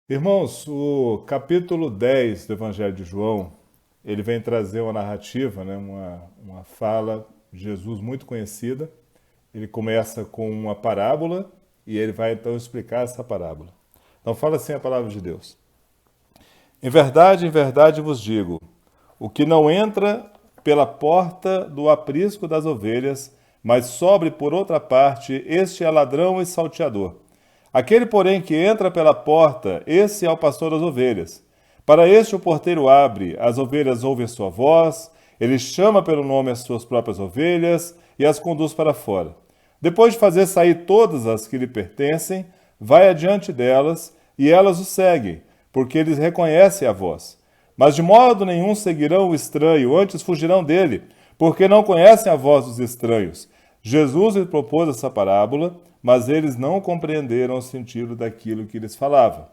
Irmãos, o capítulo 10 do Evangelho de João, ele vem trazer uma narrativa, né, uma fala de Jesus muito conhecida. Ele começa com uma parábola e ele vai então explicar essa parábola. Então fala assim a palavra de Deus. Em verdade vos digo, o que não entra pela porta do aprisco das ovelhas, mas sobre por outra parte, este é ladrão e salteador. Aquele, porém, que entra pela porta, esse é o pastor das ovelhas. Para este o porteiro abre, as ovelhas ouvem sua voz, ele chama pelo nome as suas próprias ovelhas e as conduz para fora. Depois de fazer sair todas as que lhe pertencem, vai adiante delas e elas o seguem, porque eles reconhecem a voz. Mas de modo nenhum seguirão o estranho, antes fugirão dele, porque não conhecem a voz dos estranhos. Jesus lhe propôs essa parábola, mas eles não compreenderam o sentido daquilo que lhes falava.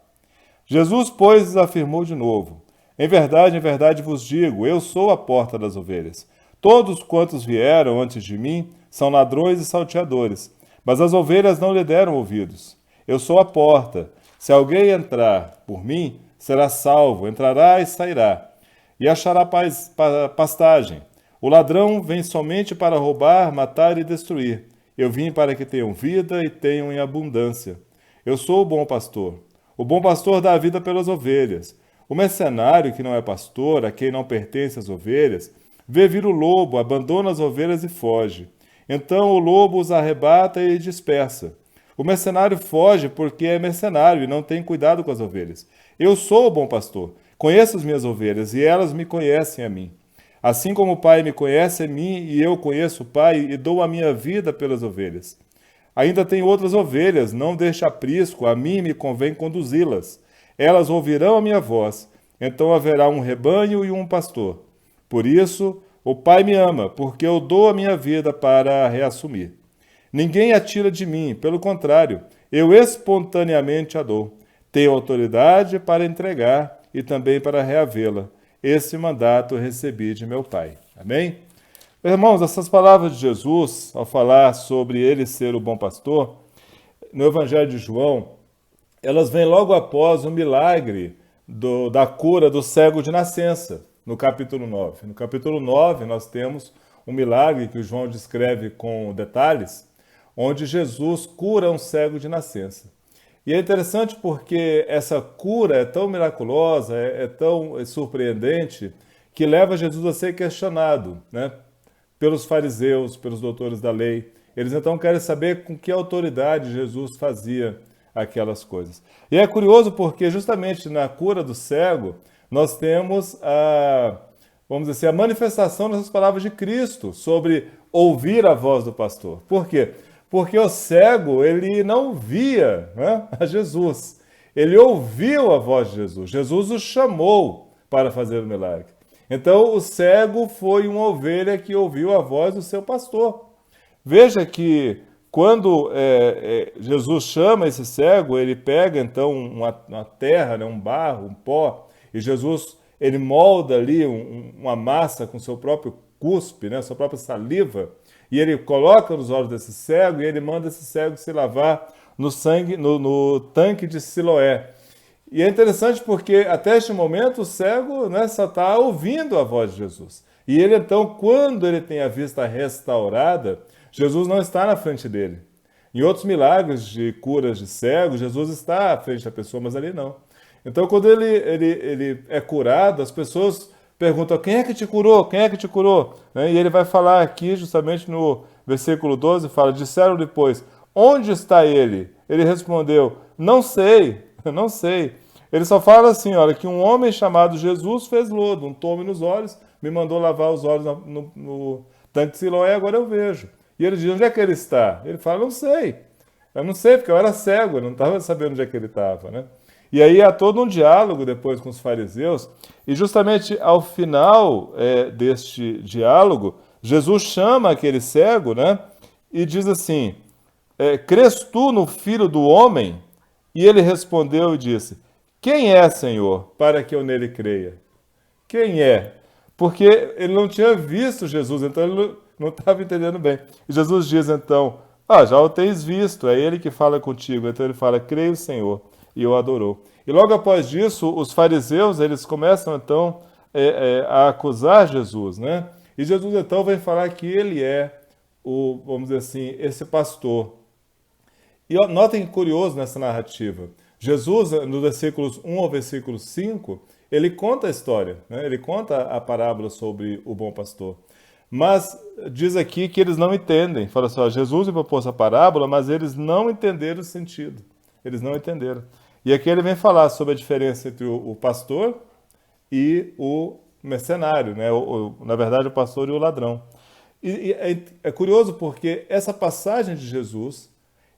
Jesus, pois, lhes afirmou de novo: em verdade vos digo, eu sou a porta das ovelhas. Todos quantos vieram antes de mim são ladrões e salteadores, mas as ovelhas não lhe deram ouvidos. Eu sou a porta. Se alguém entrar por mim, será salvo, entrará e sairá, e achará pastagem. O ladrão vem somente para roubar, matar e destruir. Eu vim para que tenham vida e tenham em abundância. Eu sou o bom pastor. O bom pastor dá a vida pelas ovelhas. O mercenário que não é pastor, a quem não pertence as ovelhas, vê vir o lobo, abandona as ovelhas e foge. Então o lobo os arrebata e dispersa. O mercenário foge porque é mercenário e não tem cuidado com as ovelhas. Eu sou o bom pastor. Conheço as minhas ovelhas e elas me conhecem a mim. Assim como o Pai me conhece a mim e eu conheço o Pai e dou a minha vida pelas ovelhas. Ainda tenho outras ovelhas, não deixe aprisco, a mim me convém conduzi-las. Elas ouvirão a minha voz, então haverá um rebanho e um pastor. Por isso, o Pai me ama, porque eu dou a minha vida para a reassumir. Ninguém a tira de mim, pelo contrário, eu espontaneamente a dou. Tenho autoridade para entregar e também para reavê-la. Esse mandato recebi de meu Pai. Amém? Irmãos, essas palavras de Jesus, ao falar sobre ele ser o bom pastor, no Evangelho de João, elas vêm logo após o milagre da cura do cego de nascença, no capítulo 9. No capítulo 9, nós temos um milagre que o João descreve com detalhes, onde Jesus cura um cego de nascença. E é interessante porque essa cura é tão miraculosa, é tão surpreendente, que leva Jesus a ser questionado, né, pelos fariseus, pelos doutores da lei. Eles então querem saber com que autoridade Jesus fazia aquelas coisas. E é curioso porque justamente na cura do cego, nós temos vamos dizer assim, a manifestação dessas palavras de Cristo sobre ouvir a voz do pastor. Por quê? Porque o cego, ele não via, né, a Jesus. Ele ouviu a voz de Jesus. Jesus o chamou para fazer o milagre. Então, o cego foi uma ovelha que ouviu a voz do seu pastor. Veja que quando Jesus chama esse cego, ele pega então uma terra, né, um barro, um pó, e Jesus ele molda ali uma massa com seu próprio cuspe, né, sua própria saliva, e ele coloca nos olhos desse cego e ele manda esse cego se lavar no sangue, no tanque de Siloé. E é interessante porque até este momento o cego, né, só está ouvindo a voz de Jesus. E ele então, quando ele tem a vista restaurada, Jesus não está na frente dele. Em outros milagres de curas de cegos, Jesus está à frente da pessoa, mas ali não. Então, quando ele é curado, as pessoas perguntam: quem é que te curou? Quem é que te curou? Né? E ele vai falar aqui, justamente no versículo 12, fala: disseram depois, onde está ele? Ele respondeu: não sei, não sei. Ele só fala assim, olha, que um homem chamado Jesus fez lodo, um tome nos olhos, me mandou lavar os olhos no tanque de Siloé, agora eu vejo. E ele diz: onde é que ele está? Ele fala: não sei. Eu não sei, porque eu era cego, eu não estava sabendo onde é que ele estava, né? E aí há todo um diálogo depois com os fariseus, e justamente ao final deste diálogo, Jesus chama aquele cego, né? E diz assim: crês tu no Filho do Homem? E ele respondeu e disse: quem é, Senhor, para que eu nele creia? Quem é? Porque ele não tinha visto Jesus, então ele não estava entendendo bem. E Jesus diz então: já o tens visto, é ele que fala contigo. Então ele fala: creio, Senhor. e o adorou. E logo após disso, os fariseus, eles começam então a acusar Jesus, né? E Jesus então vem falar que ele é vamos dizer assim, esse pastor. E notem que curioso nessa narrativa. Jesus, nos versículos 1 ao versículo 5, ele conta a história, né? Ele conta a parábola sobre o bom pastor. Mas diz aqui que eles não entendem. Fala assim, ó, Jesus me propôs a parábola, mas eles não entenderam o sentido. Eles não entenderam. E aqui ele vem falar sobre a diferença entre o pastor e o mercenário, né? Na verdade, o pastor e o ladrão. E é curioso porque essa passagem de Jesus,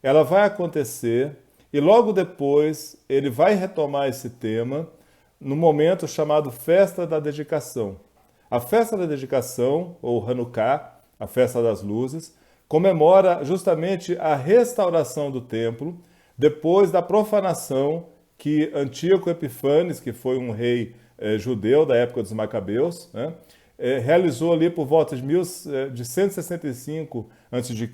ela vai acontecer e logo depois ele vai retomar esse tema no momento chamado Festa da Dedicação. A Festa da Dedicação, ou Hanukkah, a Festa das Luzes, comemora justamente a restauração do templo depois da profanação que Antíoco Epifanes, que foi um rei judeu da época dos Macabeus, né, realizou ali por volta de 165 a.C.,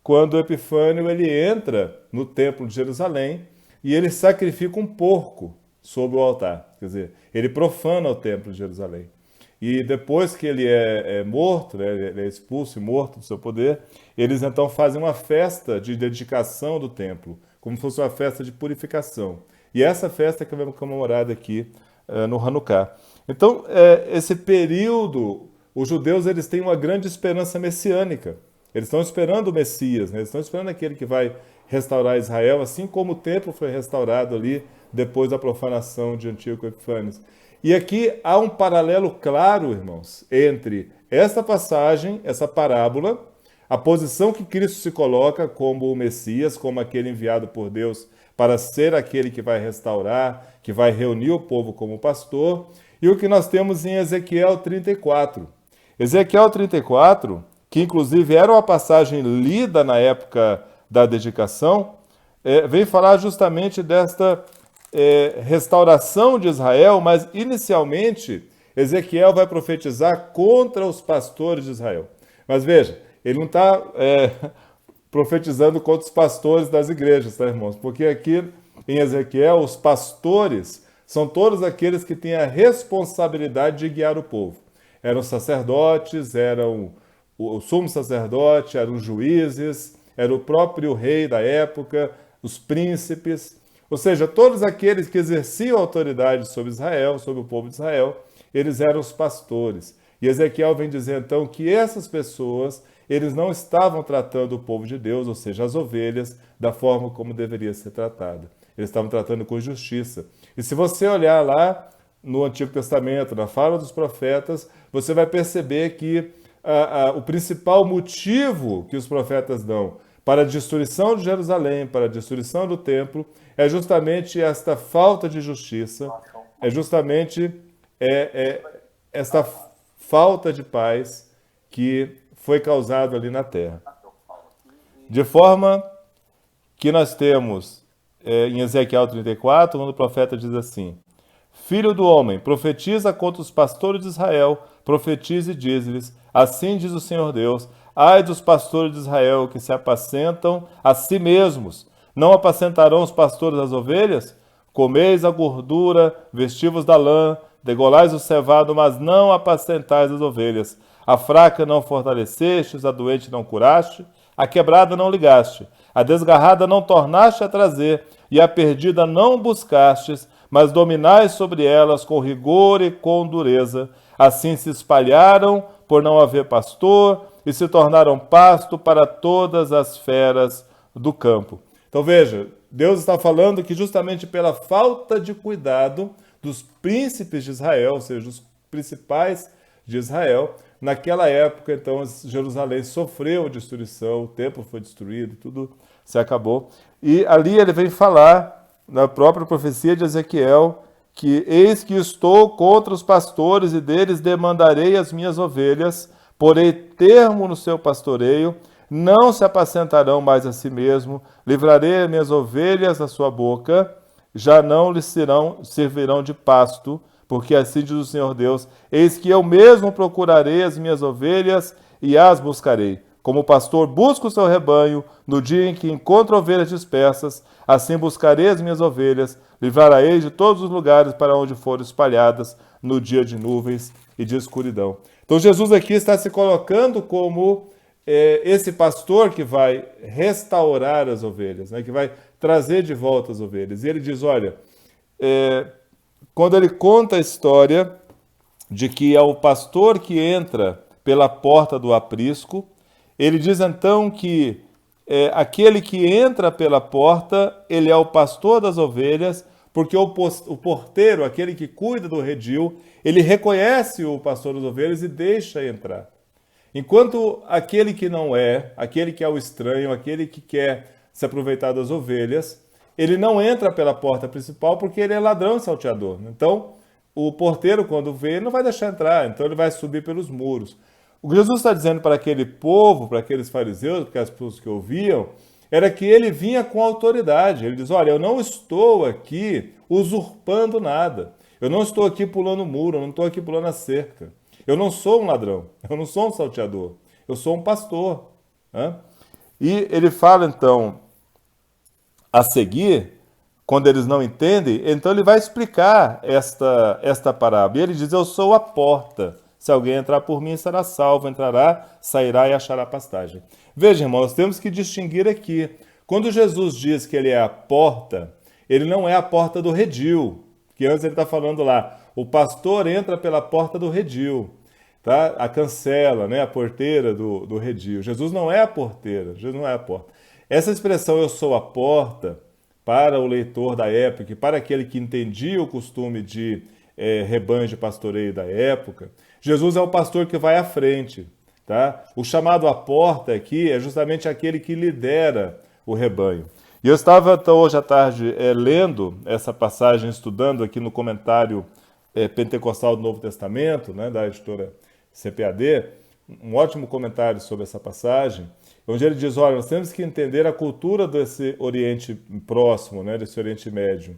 quando Epifânio ele entra no templo de Jerusalém e ele sacrifica um porco sobre o altar. Quer dizer, ele profana o templo de Jerusalém. E depois que ele é morto, né, ele é expulso e morto do seu poder, eles então fazem uma festa de dedicação do templo, como se fosse uma festa de purificação. E essa festa que vamos comemorar aqui no Hanukkah. Então, esse período, os judeus eles têm uma grande esperança messiânica. Eles estão esperando o Messias, né? Eles estão esperando aquele que vai restaurar Israel, assim como o templo foi restaurado ali depois da profanação de Antíoco Epifanes. E aqui há um paralelo claro, irmãos, entre esta passagem, essa parábola, a posição que Cristo se coloca como o Messias, como aquele enviado por Deus para ser aquele que vai restaurar, que vai reunir o povo como pastor, e o que nós temos em Ezequiel 34. Ezequiel 34, que inclusive era uma passagem lida na época da dedicação, vem falar justamente desta restauração de Israel, mas inicialmente Ezequiel vai profetizar contra os pastores de Israel. Mas veja, ele não está profetizando contra os pastores das igrejas, tá, irmãos? Porque aqui em Ezequiel, os pastores são todos aqueles que têm a responsabilidade de guiar o povo. Eram sacerdotes, eram o sumo sacerdote, eram os juízes, era o próprio rei da época, os príncipes, ou seja, todos aqueles que exerciam autoridade sobre Israel, sobre o povo de Israel, eles eram os pastores. E Ezequiel vem dizer então que essas pessoas, eles não estavam tratando o povo de Deus, ou seja, as ovelhas, da forma como deveria ser tratada. Eles estavam tratando com justiça. E se você olhar lá no Antigo Testamento, na fala dos profetas, você vai perceber que o principal motivo que os profetas dão para a destruição de Jerusalém, para a destruição do templo, é justamente esta falta de justiça, é justamente esta falta de paz que foi causada ali na terra. De forma que nós temos em Ezequiel 34, quando o profeta diz assim: Filho do homem, profetiza contra os pastores de Israel, profetize e diz-lhes, assim diz o Senhor Deus, ai dos pastores de Israel que se apacentam a si mesmos, não apacentarão os pastores das ovelhas? Comeis a gordura, vestivos da lã, degolais o cevado, mas não apacentais as ovelhas. A fraca não fortalecestes, a doente não curaste, a quebrada não ligaste, a desgarrada não tornaste a trazer, e a perdida não buscastes, mas dominais sobre elas com rigor e com dureza. Assim se espalharam por não haver pastor e se tornaram pasto para todas as feras do campo. Então veja, Deus está falando que justamente pela falta de cuidado dos príncipes de Israel, ou seja, dos principais de Israel, naquela época, então, Jerusalém sofreu destruição, o templo foi destruído, tudo se acabou. E ali ele vem falar, na própria profecia de Ezequiel, que eis que estou contra os pastores e deles demandarei as minhas ovelhas, porei termo no seu pastoreio, não se apacentarão mais a si mesmo, livrarei as minhas ovelhas da sua boca, já não lhes servirão de pasto, porque assim diz o Senhor Deus, eis que eu mesmo procurarei as minhas ovelhas e as buscarei. como o pastor busca o seu rebanho no dia em que encontra ovelhas dispersas, assim buscarei as minhas ovelhas, livrarei de todos os lugares para onde forem espalhadas no dia de nuvens e de escuridão. Então Jesus aqui está se colocando como esse pastor que vai restaurar as ovelhas, né, que vai trazer de volta as ovelhas. E ele diz, olha, quando ele conta a história de que é o pastor que entra pela porta do aprisco, ele diz então que aquele que entra pela porta, ele é o pastor das ovelhas, porque o porteiro, aquele que cuida do redil, ele reconhece o pastor das ovelhas e deixa entrar. Enquanto aquele que não é, aquele que é o estranho, aquele que quer se aproveitar das ovelhas, ele não entra pela porta principal porque ele é ladrão e salteador. Então, o porteiro, quando vê, ele não vai deixar entrar, então ele vai subir pelos muros. O que Jesus está dizendo para aquele povo, para aqueles fariseus, para as pessoas que ouviam, era que ele vinha com autoridade. Ele diz, olha, eu não estou aqui usurpando nada. Eu não estou aqui pulando o muro, eu não estou aqui pulando a cerca. Eu não sou um ladrão, eu não sou um salteador, eu sou um pastor. E ele fala, então, a seguir, quando eles não entendem, então ele vai explicar esta parábola. E ele diz, eu sou a porta. Se alguém entrar por mim, será salvo, entrará, sairá e achará pastagem. Veja, irmãos, nós temos que distinguir aqui. Quando Jesus diz que ele é a porta, ele não é a porta do redil, que antes ele está falando lá, o pastor entra pela porta do redil, tá? A cancela, né? A porteira do redil. Jesus não é a porteira, Jesus não é a porta. Essa expressão, eu sou a porta, para o leitor da época, e para aquele que entendia o costume de rebanho de pastoreio da época, Jesus é o pastor que vai à frente. Tá? O chamado à porta aqui é justamente aquele que lidera o rebanho. E eu estava então, hoje à tarde lendo essa passagem, estudando aqui no comentário pentecostal do Novo Testamento, né, da editora CPAD, um ótimo comentário sobre essa passagem, onde ele diz, olha, nós temos que entender a cultura desse Oriente Próximo, né, desse Oriente Médio.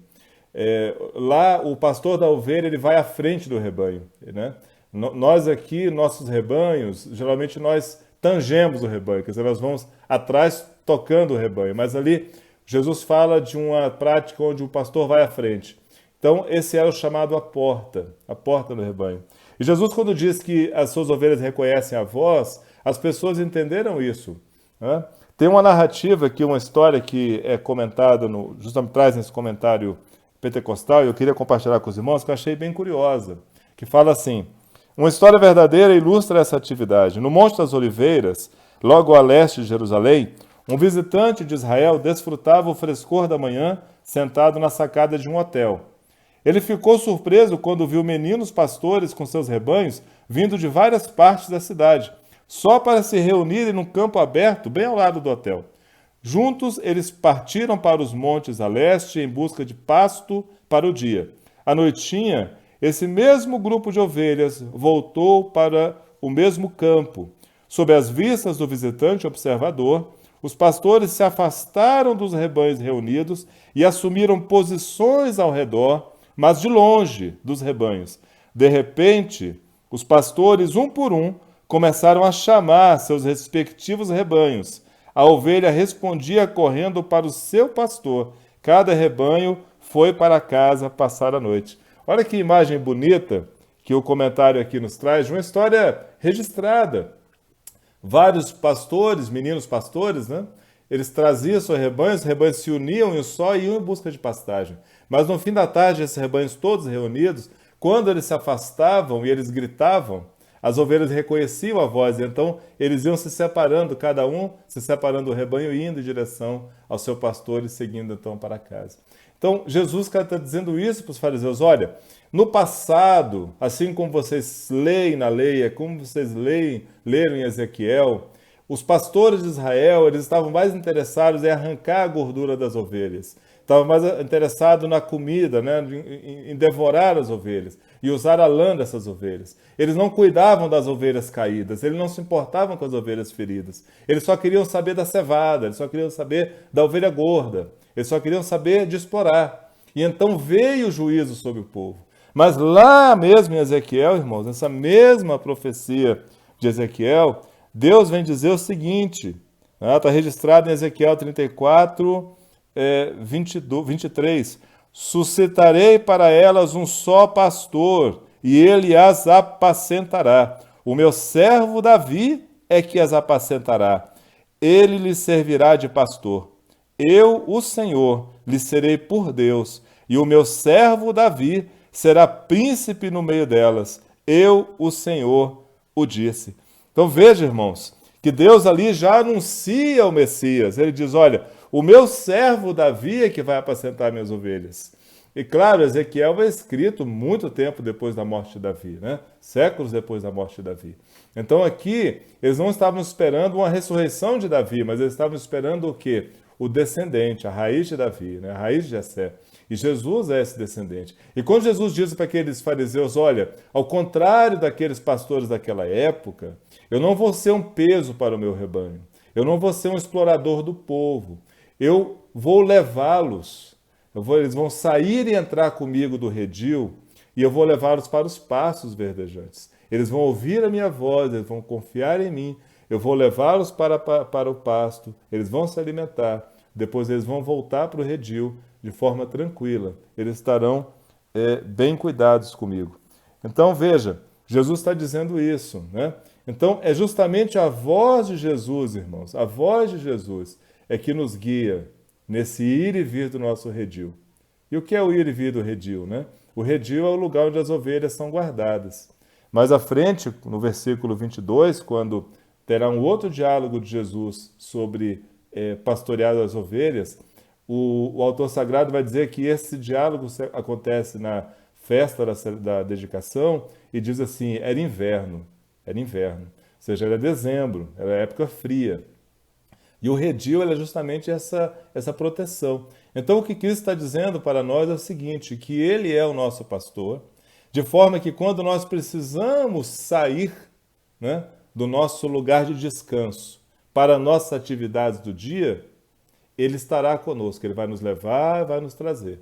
Lá, o pastor da ovelha, ele vai à frente do rebanho, né? Nós aqui, nossos rebanhos, geralmente nós tangemos o rebanho, quer dizer, nós vamos atrás tocando o rebanho, mas ali Jesus fala de uma prática onde o pastor vai à frente. Então, esse era o chamado a porta do rebanho. E Jesus, quando diz que as suas ovelhas reconhecem a voz, as pessoas entenderam isso. Né? Tem uma narrativa aqui, uma história que é comentada, justamente traz nesse comentário pentecostal, e eu queria compartilhar com os irmãos, que eu achei bem curiosa, que fala assim, uma história verdadeira ilustra essa atividade. No Monte das Oliveiras, logo a leste de Jerusalém, um visitante de Israel desfrutava o frescor da manhã sentado na sacada de um hotel. Ele ficou surpreso quando viu meninos pastores com seus rebanhos vindo de várias partes da cidade, só para se reunirem num campo aberto bem ao lado do hotel. Juntos, eles partiram para os montes a leste em busca de pasto para o dia. À noitinha, esse mesmo grupo de ovelhas voltou para o mesmo campo. Sob as vistas do visitante observador, os pastores se afastaram dos rebanhos reunidos e assumiram posições ao redor, mas de longe dos rebanhos. De repente, os pastores, um por um, começaram a chamar seus respectivos rebanhos. A ovelha respondia correndo para o seu pastor. Cada rebanho foi para casa passar a noite. Olha que imagem bonita que o comentário aqui nos traz, de uma história registrada. Vários pastores, meninos pastores, né? Eles traziam seus rebanhos, os rebanhos se uniam em um só e iam em busca de pastagem. Mas no fim da tarde, esses rebanhos todos reunidos, quando eles se afastavam e eles gritavam, as ovelhas reconheciam a voz, e então eles iam se separando, cada um se separando do rebanho e indo em direção ao seu pastor e seguindo então para casa. Então, Jesus está dizendo isso para os fariseus, olha, no passado, assim como vocês leem na lei, como vocês leram em Ezequiel, os pastores de Israel, eles estavam mais interessados em arrancar a gordura das ovelhas, estavam mais interessados na comida, né, em devorar as ovelhas e usar a lã dessas ovelhas. Eles não cuidavam das ovelhas caídas, eles não se importavam com as ovelhas feridas. Eles só queriam saber da cevada, eles só queriam saber da ovelha gorda, eles só queriam saber de explorar. E então veio o juízo sobre o povo. Mas lá mesmo em Ezequiel, irmãos, nessa mesma profecia de Ezequiel, Deus vem dizer o seguinte, está registrado em Ezequiel 34, 23. Suscitarei para elas um só pastor, e ele as apacentará. O meu servo Davi é que as apacentará. Ele lhes servirá de pastor. Eu, o Senhor, lhe serei por Deus, e o meu servo Davi será príncipe no meio delas. Eu, o Senhor, o disse. Então veja, irmãos, que Deus ali já anuncia o Messias. Ele diz, olha, o meu servo Davi é que vai apacentar minhas ovelhas. E claro, Ezequiel foi escrito muito tempo depois da morte de Davi, né? Séculos depois da morte de Davi. Então aqui, eles não estavam esperando uma ressurreição de Davi, mas eles estavam esperando o quê? O descendente, a raiz de Davi, né? A raiz de Jessé. E Jesus é esse descendente. E quando Jesus diz para aqueles fariseus, olha, ao contrário daqueles pastores daquela época, eu não vou ser um peso para o meu rebanho. Eu não vou ser um explorador do povo. Eu vou levá-los. Eles vão sair e entrar comigo do redil e eu vou levá-los para os pastos verdejantes. Eles vão ouvir a minha voz, eles vão confiar em mim. Eu vou levá-los para o pasto, eles vão se alimentar. Depois eles vão voltar para o redil de forma tranquila. Eles estarão bem cuidados comigo. Então veja, Jesus está dizendo isso, né? Então é justamente a voz de Jesus, irmãos, a voz de Jesus é que nos guia nesse ir e vir do nosso redil. E o que é o ir e vir do redil, né? O redil é o lugar onde as ovelhas são guardadas. Mais à frente, no versículo 22, quando terá um outro diálogo de Jesus sobre pastorear as ovelhas, o autor sagrado vai dizer que esse diálogo acontece na festa da dedicação e diz assim, era inverno, ou seja, era dezembro, era época fria. E o redil é justamente essa proteção. Então o que Cristo está dizendo para nós é o seguinte, que Ele é o nosso pastor, de forma que quando nós precisamos sair, né, do nosso lugar de descanso para nossas atividades do dia, Ele estará conosco, Ele vai nos levar, vai nos trazer.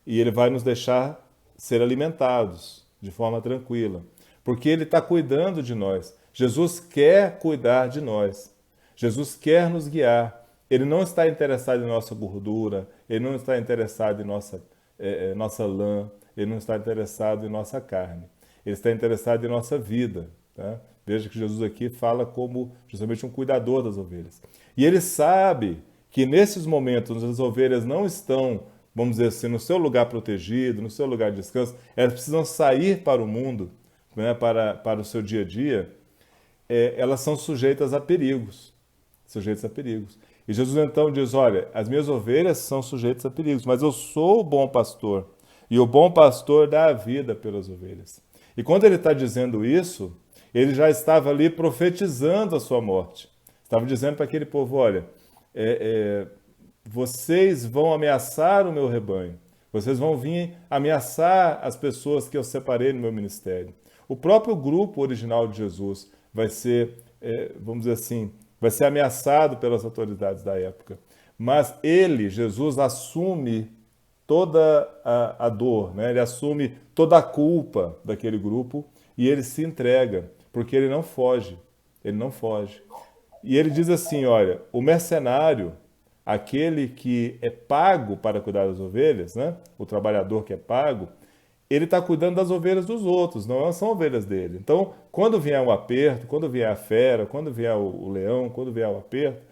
E Ele vai nos deixar ser alimentados de forma tranquila, porque Ele está cuidando de nós. Jesus quer cuidar de nós. Jesus quer nos guiar. Ele não está interessado em nossa gordura, Ele não está interessado em nossa lã, Ele não está interessado em nossa carne. Ele está interessado em nossa vida. Tá? Veja que Jesus aqui fala como justamente um cuidador das ovelhas. E Ele sabe que nesses momentos as ovelhas não estão, vamos dizer assim, no seu lugar protegido, no seu lugar de descanso, elas precisam sair para o mundo, né, para o seu dia a dia, elas são sujeitas a perigos. Sujeitas a perigos. E Jesus então diz, olha, as minhas ovelhas são sujeitas a perigos, mas eu sou o bom pastor. E o bom pastor dá a vida pelas ovelhas. E quando ele está dizendo isso, ele já estava ali profetizando a sua morte. Estava dizendo para aquele povo, olha, vocês vão ameaçar o meu rebanho. Vocês vão vir ameaçar as pessoas que eu separei no meu ministério. O próprio grupo original de Jesus vai ser, vamos dizer assim, vai ser ameaçado pelas autoridades da época. Mas ele, Jesus, assume toda a dor, né? Ele assume toda a culpa daquele grupo e ele se entrega, porque ele não foge. Ele não foge. E ele diz assim, olha, o mercenário, aquele que é pago para cuidar das ovelhas, né? O trabalhador que é pago, ele está cuidando das ovelhas dos outros, não são ovelhas dele. Então, quando vier um aperto, quando vier a fera, quando vier o leão, quando vier o aperto,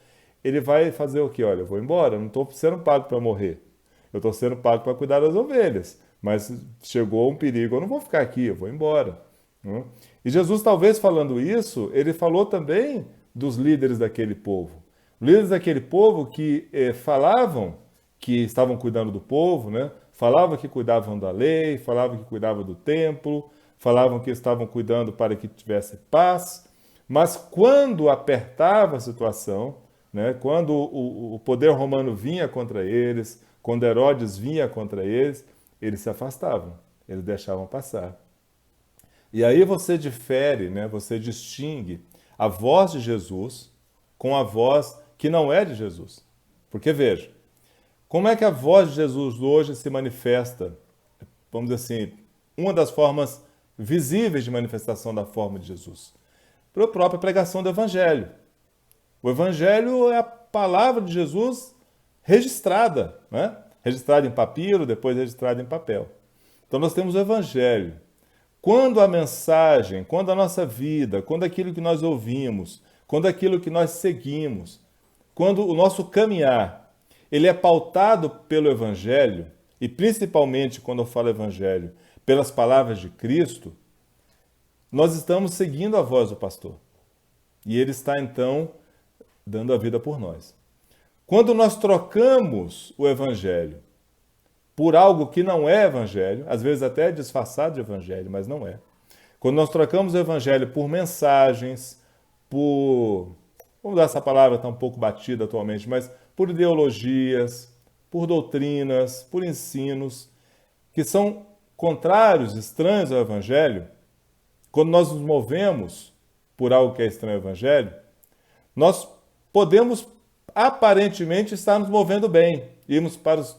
ele vai fazer o quê? Olha, eu vou embora, eu não estou sendo pago para morrer. Eu estou sendo pago para cuidar das ovelhas. Mas chegou um perigo, eu não vou ficar aqui, eu vou embora. E Jesus, talvez falando isso, ele falou também dos líderes daquele povo. Líderes daquele povo que falavam que estavam cuidando do povo, né? Falavam que cuidavam da lei, falavam que cuidavam do templo, falavam que estavam cuidando para que tivesse paz, mas quando apertava a situação, né, quando o poder romano vinha contra eles, quando Herodes vinha contra eles, eles se afastavam, eles deixavam passar. E aí você difere, né, você distingue a voz de Jesus com a voz que não é de Jesus. Porque veja, como é que a voz de Jesus hoje se manifesta? Vamos dizer assim, uma das formas visíveis de manifestação da forma de Jesus. Pela própria pregação do Evangelho. O Evangelho é a palavra de Jesus registrada, né? Registrada em papiro, depois registrada em papel. Então nós temos o Evangelho. Quando a mensagem, quando a nossa vida, quando aquilo que nós ouvimos, quando aquilo que nós seguimos, quando o nosso caminhar, ele é pautado pelo Evangelho, e principalmente quando eu falo Evangelho, pelas palavras de Cristo, nós estamos seguindo a voz do pastor. E ele está, então, dando a vida por nós. Quando nós trocamos o Evangelho por algo que não é Evangelho, às vezes até é disfarçado de Evangelho, mas não é. Quando nós trocamos o Evangelho por mensagens, vamos usar essa palavra, está um pouco batida atualmente, mas por ideologias, por doutrinas, por ensinos, que são contrários, estranhos ao Evangelho, quando nós nos movemos por algo que é estranho ao Evangelho, nós podemos aparentemente estar nos movendo bem,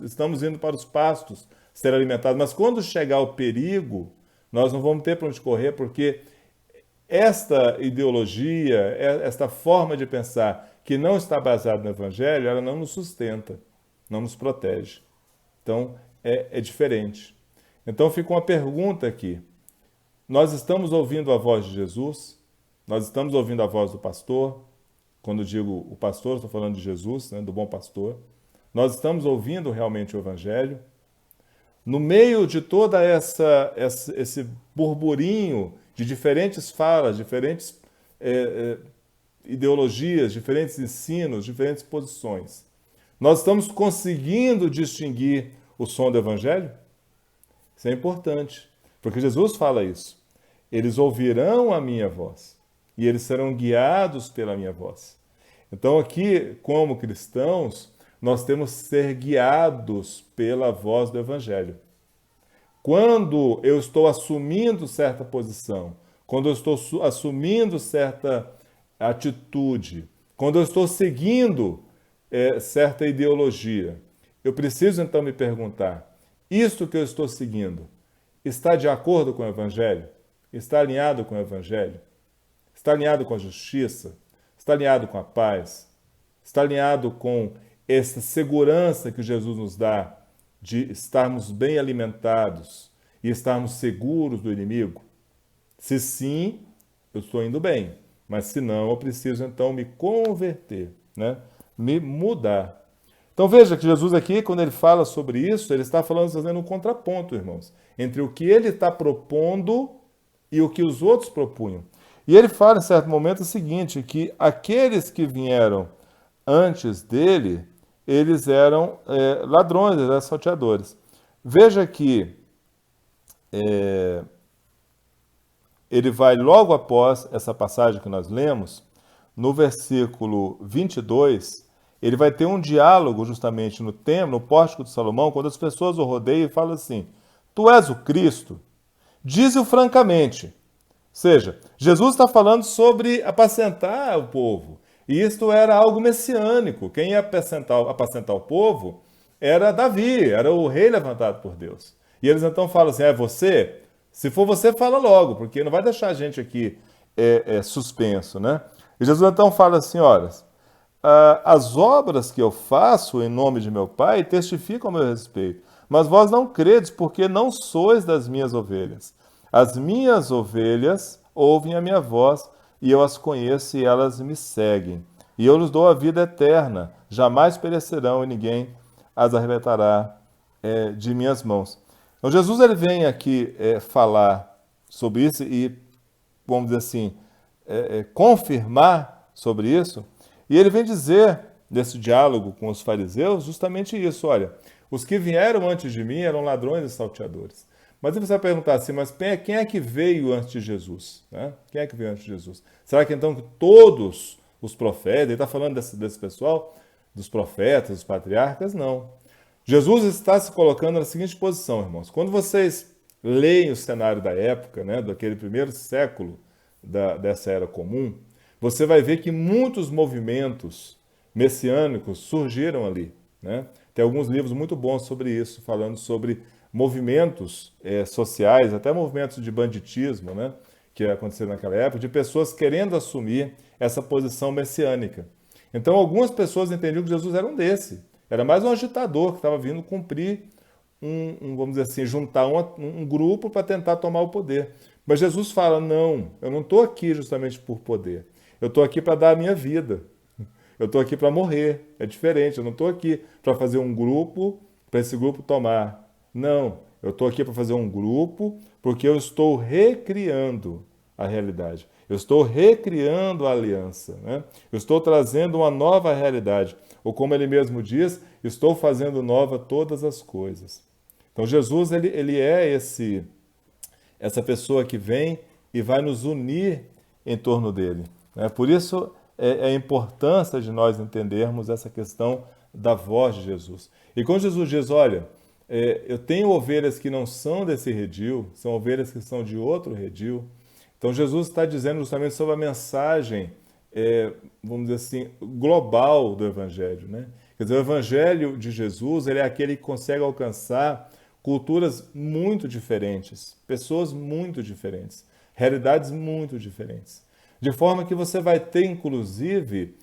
estamos indo para os pastos ser alimentados, mas quando chegar o perigo, nós não vamos ter para onde correr, porque esta ideologia, esta forma de pensar que não está baseada no Evangelho, ela não nos sustenta, não nos protege. Então, é diferente. Então, fica uma pergunta aqui. Nós estamos ouvindo a voz de Jesus? Nós estamos ouvindo a voz do pastor? Quando digo o pastor, estou falando de Jesus, né, do bom pastor. Nós estamos ouvindo realmente o Evangelho? No meio de toda esse burburinho de diferentes falas, diferentes ideologias, diferentes ensinos, diferentes posições, nós estamos conseguindo distinguir o som do Evangelho? Isso é importante, porque Jesus fala isso. Eles ouvirão a minha voz e eles serão guiados pela minha voz. Então aqui, como cristãos, nós temos que ser guiados pela voz do Evangelho. Quando eu estou assumindo certa posição, quando eu estou assumindo certa atitude, quando eu estou seguindo certa ideologia, eu preciso então me perguntar, isto que eu estou seguindo está de acordo com o Evangelho? Está alinhado com o Evangelho? Está alinhado com a justiça? Está alinhado com a paz? Está alinhado com essa segurança que Jesus nos dá de estarmos bem alimentados e estarmos seguros do inimigo? Se sim, eu estou indo bem. Mas se não, eu preciso então me converter, né? Me mudar. Então veja que Jesus aqui, quando ele fala sobre isso, ele está fazendo um contraponto, irmãos, entre o que ele está propondo e o que os outros propunham. E ele fala em certo momento o seguinte, que aqueles que vieram antes dele, eles eram ladrões, eles eram salteadores. Veja que ele vai logo após essa passagem que nós lemos, no versículo 22, ele vai ter um diálogo justamente no templo, no pórtico de Salomão, quando as pessoas o rodeiam e falam assim, tu és o Cristo? Dize-o francamente. Ou seja, Jesus está falando sobre apacentar o povo. E isto era algo messiânico. Quem ia apacentar o povo era Davi, era o rei levantado por Deus. E eles então falam assim, é você? Se for você, fala logo, porque não vai deixar a gente aqui suspenso, né? E Jesus então fala assim, olha, as obras que eu faço em nome de meu Pai testificam a meu respeito, mas vós não credes, porque não sois das minhas ovelhas. As minhas ovelhas ouvem a minha voz, e eu as conheço e elas me seguem. E eu lhes dou a vida eterna, jamais perecerão e ninguém as arrebatará de minhas mãos. Então Jesus ele vem aqui falar sobre isso e, vamos dizer assim, confirmar sobre isso. E ele vem dizer, nesse diálogo com os fariseus, justamente isso. Olha, os que vieram antes de mim eram ladrões e salteadores. Mas você vai perguntar assim, mas quem é que veio antes de Jesus? Né? Quem é que veio antes de Jesus? Será que então que todos os profetas, ele está falando desse pessoal, dos profetas, dos patriarcas? Não. Jesus está se colocando na seguinte posição, irmãos. Quando vocês leem o cenário da época, né, daquele primeiro século dessa era comum, você vai ver que muitos movimentos messiânicos surgiram ali. Né? Tem alguns livros muito bons sobre isso, falando sobre movimentos sociais, até movimentos de banditismo, né? que aconteceu naquela época, de pessoas querendo assumir essa posição messiânica. Então, algumas pessoas entendiam que Jesus era um desse. Era mais um agitador que estava vindo cumprir vamos dizer assim, juntar um grupo para tentar tomar o poder. Mas Jesus fala, não, eu não estou aqui justamente por poder. Eu estou aqui para dar a minha vida. Eu estou aqui para morrer. É diferente. Eu não estou aqui para fazer um grupo, para esse grupo tomar. Não, eu estou aqui para fazer um grupo porque eu estou recriando a realidade. Eu estou recriando a aliança. Né? Eu estou trazendo uma nova realidade. Ou como ele mesmo diz, estou fazendo nova todas as coisas. Então Jesus ele é essa pessoa que vem e vai nos unir em torno dele. Né? Por isso é a importância de nós entendermos essa questão da voz de Jesus. E quando Jesus diz, olha, eu tenho ovelhas que não são desse redil, são ovelhas que são de outro redil. Então Jesus está dizendo justamente sobre a mensagem, vamos dizer assim, global do Evangelho. Né? Quer dizer, o Evangelho de Jesus ele é aquele que consegue alcançar culturas muito diferentes, pessoas muito diferentes, realidades muito diferentes. De forma que você vai ter, inclusive,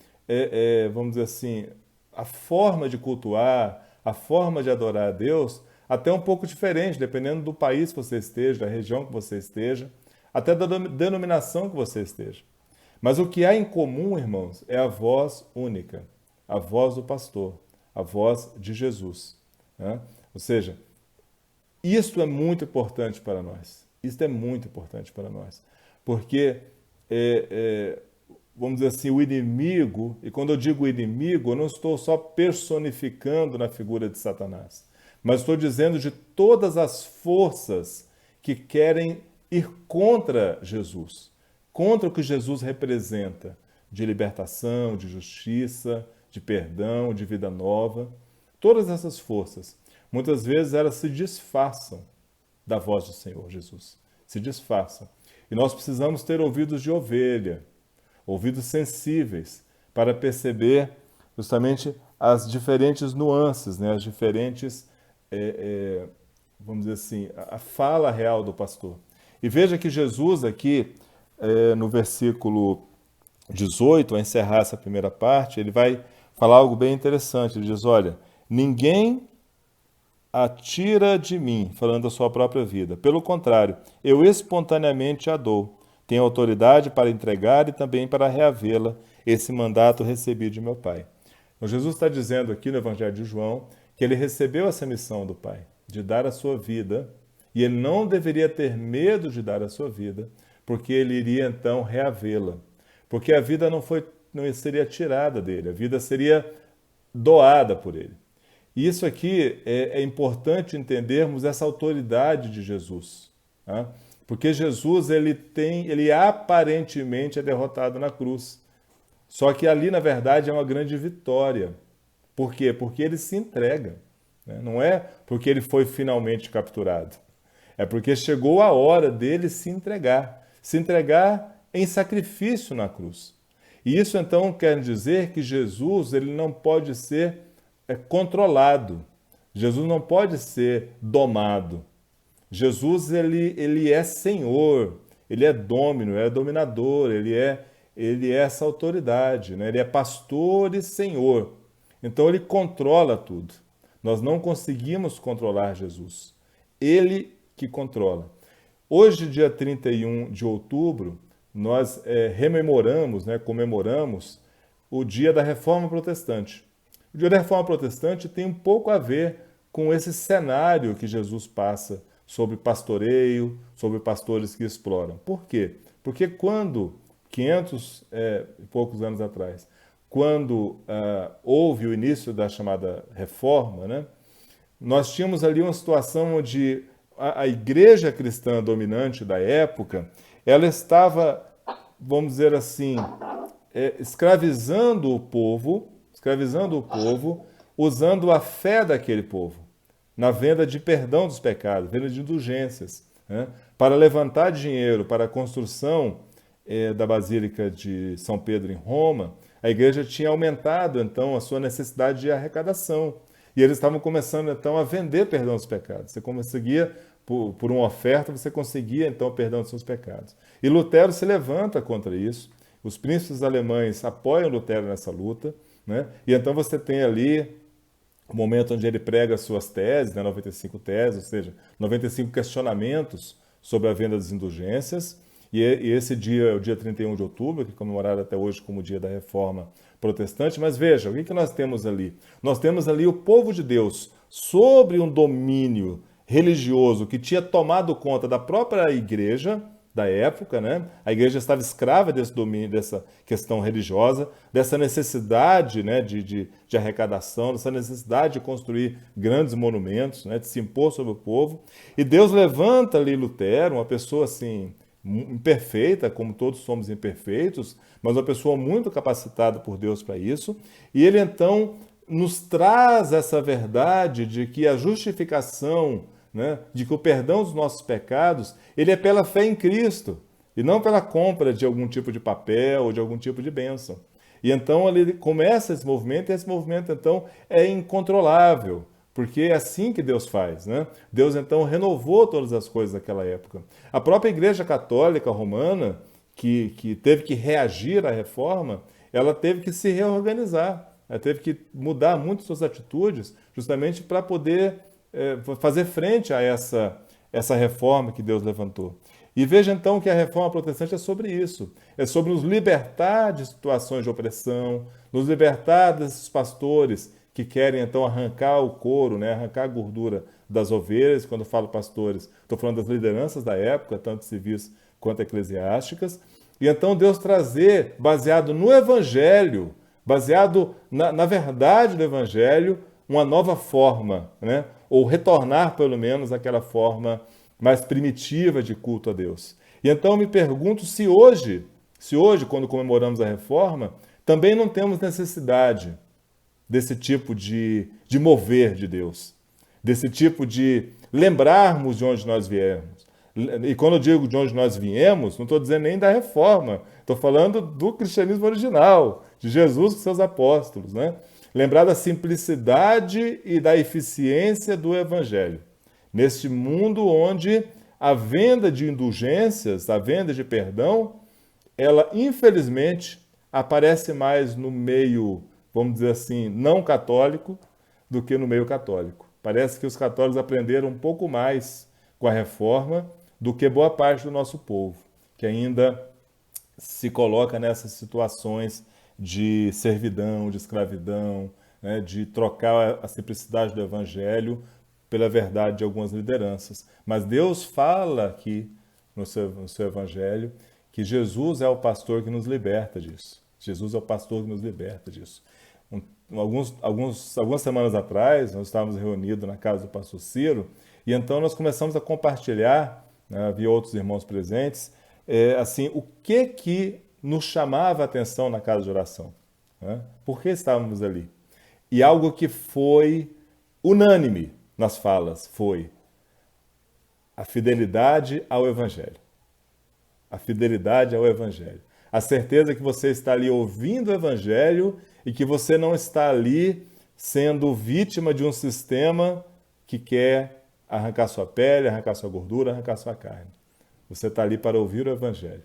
vamos dizer assim, a forma de cultuar, a forma de adorar a Deus, até um pouco diferente, dependendo do país que você esteja, da região que você esteja, até da denominação que você esteja. Mas o que há em comum, irmãos, é a voz única, a voz do pastor, a voz de Jesus. Né? Ou seja, isto é muito importante para nós. Isto é muito importante para nós. Porque, vamos dizer assim, o inimigo, e quando eu digo inimigo, eu não estou só personificando na figura de Satanás, mas estou dizendo de todas as forças que querem ir contra Jesus, contra o que Jesus representa, de libertação, de justiça, de perdão, de vida nova. Todas essas forças, muitas vezes elas se disfarçam da voz do Senhor Jesus, se disfarçam. E nós precisamos ter ouvidos de ovelha, ouvidos sensíveis, para perceber justamente as diferentes nuances, né? As diferentes, vamos dizer assim, a fala real do pastor. E veja que Jesus aqui, no versículo 18, a encerrar essa primeira parte, ele vai falar algo bem interessante. Ele diz, olha, ninguém atira de mim, falando da sua própria vida. Pelo contrário, eu espontaneamente a dou. Tenho autoridade para entregar e também para reavê-la. Esse mandato recebi de meu Pai. Então, Jesus está dizendo aqui no Evangelho de João que ele recebeu essa missão do Pai, de dar a sua vida, e ele não deveria ter medo de dar a sua vida, porque ele iria então reavê-la. Porque a vida não seria tirada dele, a vida seria doada por ele. E isso aqui é importante entendermos essa autoridade de Jesus. Tá? Porque Jesus ele aparentemente é derrotado na cruz. Só que ali, na verdade, é uma grande vitória. Por quê? Porque ele se entrega. Né? Não é porque ele foi finalmente capturado. É porque chegou a hora dele se entregar. Se entregar em sacrifício na cruz. E isso, então, quer dizer que Jesus ele não pode ser controlado. Jesus não pode ser domado. Jesus ele é Senhor, ele é dômino, é dominador, ele é essa autoridade, né? Ele é pastor e Senhor. Então ele controla tudo. Nós não conseguimos controlar Jesus. Ele que controla. Hoje, dia 31 de outubro, nós rememoramos, né, comemoramos o dia da Reforma Protestante. O dia da Reforma Protestante tem um pouco a ver com esse cenário que Jesus passa sobre pastoreio, sobre pastores que exploram. Por quê? Porque quando, 500 e poucos anos atrás, quando houve o início da chamada Reforma, né, nós tínhamos ali uma situação onde a igreja cristã dominante da época, ela estava, vamos dizer assim, escravizando o povo, usando a fé daquele povo, na venda de perdão dos pecados, venda de indulgências, né? Para levantar dinheiro para a construção da Basílica de São Pedro em Roma, a igreja tinha aumentado, então, a sua necessidade de arrecadação. E eles estavam começando, então, a vender perdão dos pecados. Você conseguia por uma oferta, você conseguia então o perdão dos seus pecados. E Lutero se levanta contra isso. Os príncipes alemães apoiam Lutero nessa luta, né? E então você tem ali o momento onde ele prega as suas teses, né, 95 teses, ou seja, 95 questionamentos sobre a venda das indulgências. E esse dia é o dia 31 de outubro, que é comemorado até hoje como o dia da Reforma Protestante. Mas veja, o que nós temos ali? Nós temos ali o povo de Deus sobre um domínio religioso que tinha tomado conta da própria igreja da época, né? A igreja estava escrava desse domínio, dessa questão religiosa, dessa necessidade, né, de arrecadação, dessa necessidade de construir grandes monumentos, né, de se impor sobre o povo. E Deus levanta ali Lutero, uma pessoa assim imperfeita, como todos somos imperfeitos, mas uma pessoa muito capacitada por Deus para isso. E ele então nos traz essa verdade de que a justificação, né, de que o perdão dos nossos pecados, ele é pela fé em Cristo, e não pela compra de algum tipo de papel ou de algum tipo de bênção. E então ele começa esse movimento, e esse movimento então é incontrolável, porque é assim que Deus faz, né? Deus então renovou todas as coisas daquela época. A própria Igreja Católica Romana, que teve que reagir à reforma, ela teve que se reorganizar, ela teve que mudar muito suas atitudes, justamente para poder fazer frente a essa reforma que Deus levantou. E veja então que a reforma protestante é sobre isso. É sobre nos libertar de situações de opressão, nos libertar desses pastores que querem então arrancar o couro, né, arrancar a gordura das ovelhas. Quando eu falo pastores, estou falando das lideranças da época, tanto civis quanto eclesiásticas. E então Deus trazer, baseado no Evangelho, baseado na verdade do Evangelho, uma nova forma, né? Ou retornar pelo menos àquela forma mais primitiva de culto a Deus. E então eu me pergunto se hoje, quando comemoramos a reforma, também não temos necessidade desse tipo de mover de Deus, desse tipo de lembrarmos de onde nós viemos. E quando eu digo de onde nós viemos, não estou dizendo nem da reforma, estou falando do cristianismo original, de Jesus com seus apóstolos, né? Lembrar da simplicidade e da eficiência do Evangelho. Neste mundo onde a venda de indulgências, a venda de perdão, ela infelizmente aparece mais no meio, vamos dizer assim, não católico do que no meio católico. Parece que os católicos aprenderam um pouco mais com a reforma do que boa parte do nosso povo, que ainda se coloca nessas situações de servidão, de escravidão, né, de trocar a simplicidade do evangelho pela verdade de algumas lideranças. Mas Deus fala aqui no seu evangelho que Jesus é o pastor que nos liberta disso. Jesus é o pastor que nos liberta disso. Algumas semanas atrás, nós estávamos reunidos na casa do pastor Ciro, e então nós começamos a compartilhar, né, havia outros irmãos presentes, assim, o que nos chamava a atenção na casa de oração, né? Por que estávamos ali? E algo que foi unânime nas falas foi a fidelidade ao Evangelho. A fidelidade ao Evangelho. A certeza que você está ali ouvindo o Evangelho e que você não está ali sendo vítima de um sistema que quer arrancar sua pele, arrancar sua gordura, arrancar sua carne. Você está ali para ouvir o Evangelho.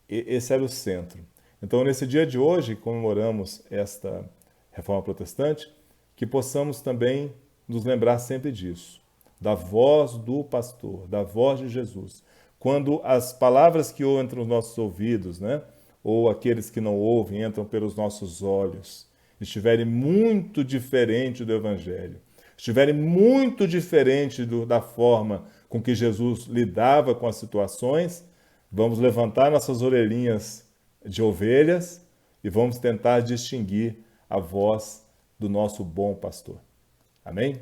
Esse era o centro. Então, nesse dia de hoje, comemoramos esta reforma protestante, que possamos também nos lembrar sempre disso, da voz do pastor, da voz de Jesus. Quando as palavras que entram nos nossos ouvidos, né, ou aqueles que não ouvem, entram pelos nossos olhos, estiverem muito diferente do Evangelho, estiverem muito diferente da forma com que Jesus lidava com as situações, vamos levantar nossas orelhinhas de ovelhas e vamos tentar distinguir a voz do nosso bom pastor. Amém?